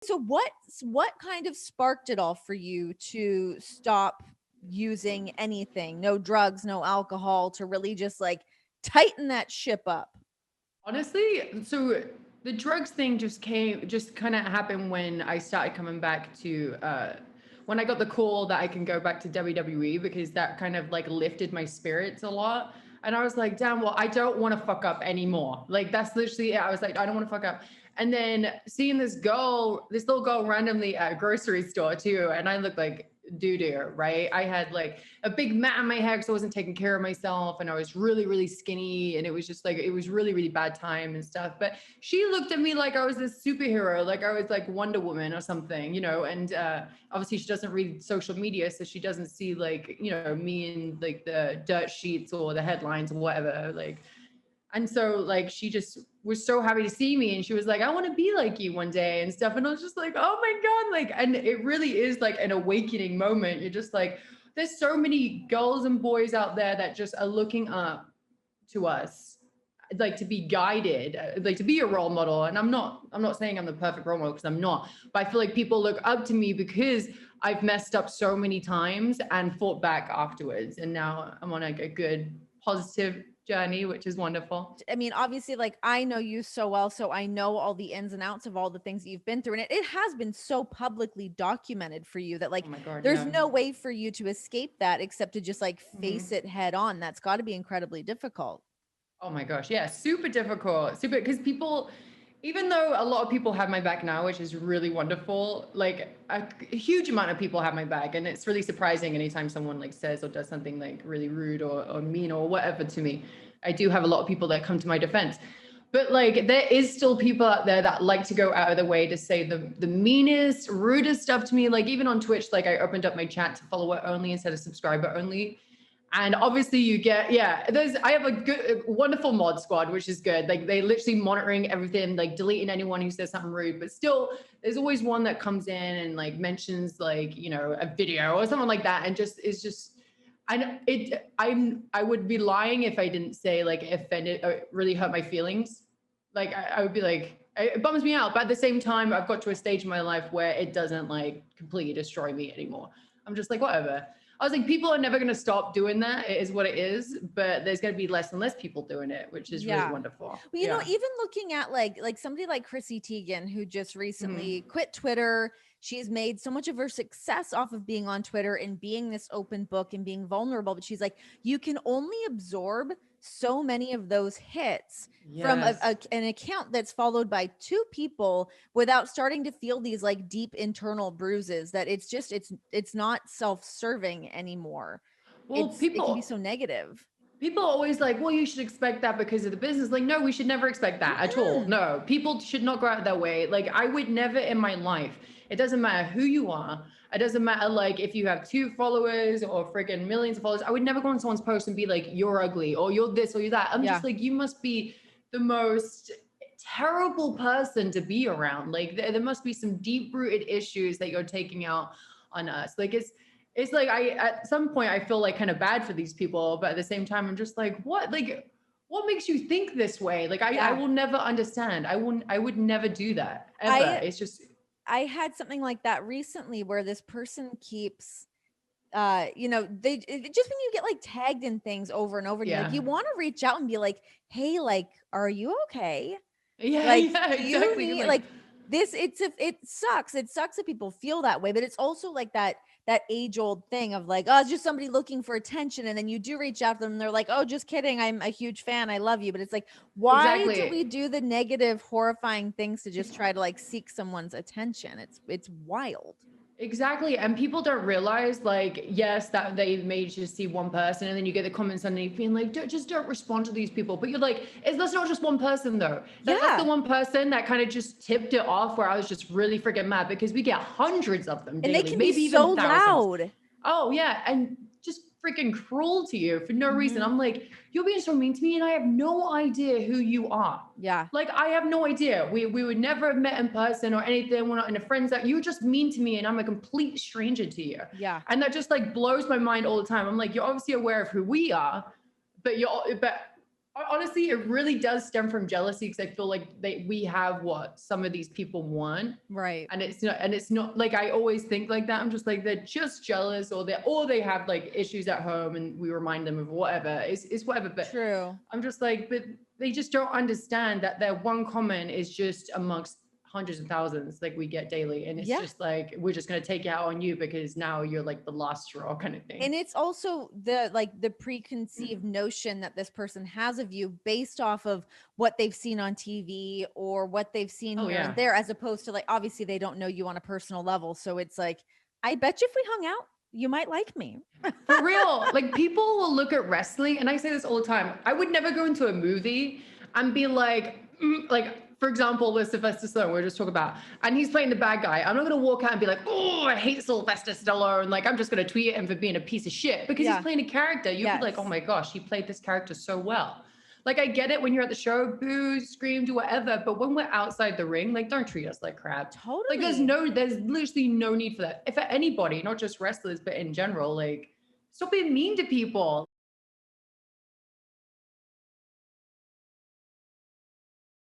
So what kind of sparked it all for you to stop using anything? No drugs, no alcohol, to really just like tighten that ship up? Honestly, so the drugs thing just kind of happened when I started coming back to, when I got the call that I can go back to WWE, because that kind of like lifted my spirits a lot. And I was like, damn, well, I don't want to fuck up anymore. Like, that's literally it. I was like, I don't want to fuck up. And then seeing this little girl randomly at a grocery store too. And I looked like doo doo, right? I had like a big mat on my head because I wasn't taking care of myself, and I was really, really skinny, and it was just like it was really, really bad time and stuff. But she looked at me like I was this superhero, like I was like Wonder Woman or something, you know. And obviously she doesn't read social media, so she doesn't see like, you know, me in like the dirt sheets or the headlines or whatever, like. And so like she just was so happy to see me, and she was like, I want to be like you one day and stuff. And I was just like, oh my God. Like, and it really is like an awakening moment. You're just like, there's so many girls and boys out there that just are looking up to us, like to be guided, like to be a role model. And I'm not saying I'm the perfect role model, because I'm not, but I feel like people look up to me because I've messed up so many times and fought back afterwards. And now I'm on like a good positive journey, which is wonderful. I mean, obviously, like I know you so well, so I know all the ins and outs of all the things that you've been through. And it has been so publicly documented for you that like Oh my God, there's yeah. no way for you to escape that except to just like face Mhm. it head on. That's got to be incredibly difficult. Oh my gosh, yeah, super difficult. Super, because people, even though a lot of people have my back now, which is really wonderful, like a huge amount of people have my back. And it's really surprising anytime someone like says or does something like really rude or mean or whatever to me. I do have a lot of people that come to my defense. But like there is still people out there that like to go out of the way to say the meanest, rudest stuff to me. Like even on Twitch, like I opened up my chat to follower only instead of subscriber only. And obviously you get, yeah, I have a good, wonderful mod squad, which is good. Like they literally monitoring everything, like deleting anyone who says something rude, but still there's always one that comes in and like mentions like, you know, a video or something like that. And just, is just, I would be lying if I didn't say like it offended or really hurt my feelings. Like I would be like, it bums me out. But at the same time, I've got to a stage in my life where it doesn't like completely destroy me anymore. I'm just like, whatever. I was like, people are never going to stop doing that. It is what it is, but there's going to be less and less people doing it, which is really Yeah. wonderful. Well, you know, Yeah. even looking at like somebody like Chrissy Teigen, who just recently Hmm. quit Twitter. She's made so much of her success off of being on Twitter and being this open book and being vulnerable. But she's like, you can only absorb so many of those hits from Yes. an account that's followed by two people without starting to feel these like deep internal bruises that it's just it's not self-serving anymore. Well, It can be so negative. people are always like, well, you should expect that because of the business. Like, no, we should never expect that at all. Mm-mm. No, people should not go out that way. Like, I would never in my life, it doesn't matter who you are. It doesn't matter, like, if you have 2 followers or freaking millions of followers. I would never go on someone's post and be like, you're ugly or you're this or you're that. I'm Yeah. just like, you must be the most terrible person to be around. Like, there must be some deep rooted issues that you're taking out on us. Like, it's like I at some point I feel like kind of bad for these people, but at the same time I'm just like, what? Like, what makes you think this way? Like I Yeah. will never understand. I would never do that ever. I It's just I had something like that recently where this person keeps you know, just when you get like tagged in things over and over again, like yeah. you want to reach out and be like, "Hey, like are you okay? Yeah, Like yeah, do you exactly. You're need like, like this it's a, it sucks. It sucks that people feel that way, but it's also like that age old thing of like, oh, it's just somebody looking for attention. And then you do reach out to them and they're like, oh, just kidding. I'm a huge fan. I love you. But it's like, why do we exactly. do the negative, horrifying things to just try to like seek someone's attention? It's wild. Exactly. And people don't realize, like, yes, that they may just see one person, and then you get the comments underneath being like, don't respond to these people. But you're like, that's not just one person, though. That's the Yeah. one person that kind of just tipped it off where I was just really freaking mad, because we get hundreds of them And they daily, can be maybe so even thousands. loud. Oh, yeah. And just freaking cruel to you for no reason. Mhm. I'm like, you're being so mean to me, and I have no idea who you are. Yeah. Like, I have no idea. We would never have met in person or anything. We're not in a friends that you're just mean to me, and I'm a complete stranger to you. Yeah. And that just like blows my mind all the time. I'm like, you're obviously aware of who we are, but Honestly, it really does stem from jealousy because I feel like we have what some of these people want. Right. And it's not like I always think like that. I'm just like they're just jealous or they have like issues at home and we remind them of whatever. It's whatever. But True. I'm just like, but they just don't understand that their one comment is just amongst hundreds of thousands like we get daily. And it's Yeah. just like we're just gonna take it out on you because now you're like the last straw kind of thing. And it's also the preconceived notion that this person has of you based off of what they've seen on TV or what they've seen Oh here yeah. and there, as opposed to like obviously they don't know you on a personal level. So it's like, I bet you if we hung out, you might like me. For real, like people will look at wrestling, and I say this all the time. I would never go into a movie and be like, like for example, with Sylvester Stallone, we're just talking about, and he's playing the bad guy. I'm not gonna walk out and be like, oh, I hate Sylvester Stallone. Like I'm just gonna tweet him for being a piece of shit because he's Yeah. playing a character. You'd be like, oh Yes. my gosh, he played this character so well. Like I get it when you're at the show, boo, scream, do whatever. But when we're outside the ring, like don't treat us like crap. Like Totally. there's literally no need for that. If anybody, not just wrestlers, but in general, like stop being mean to people.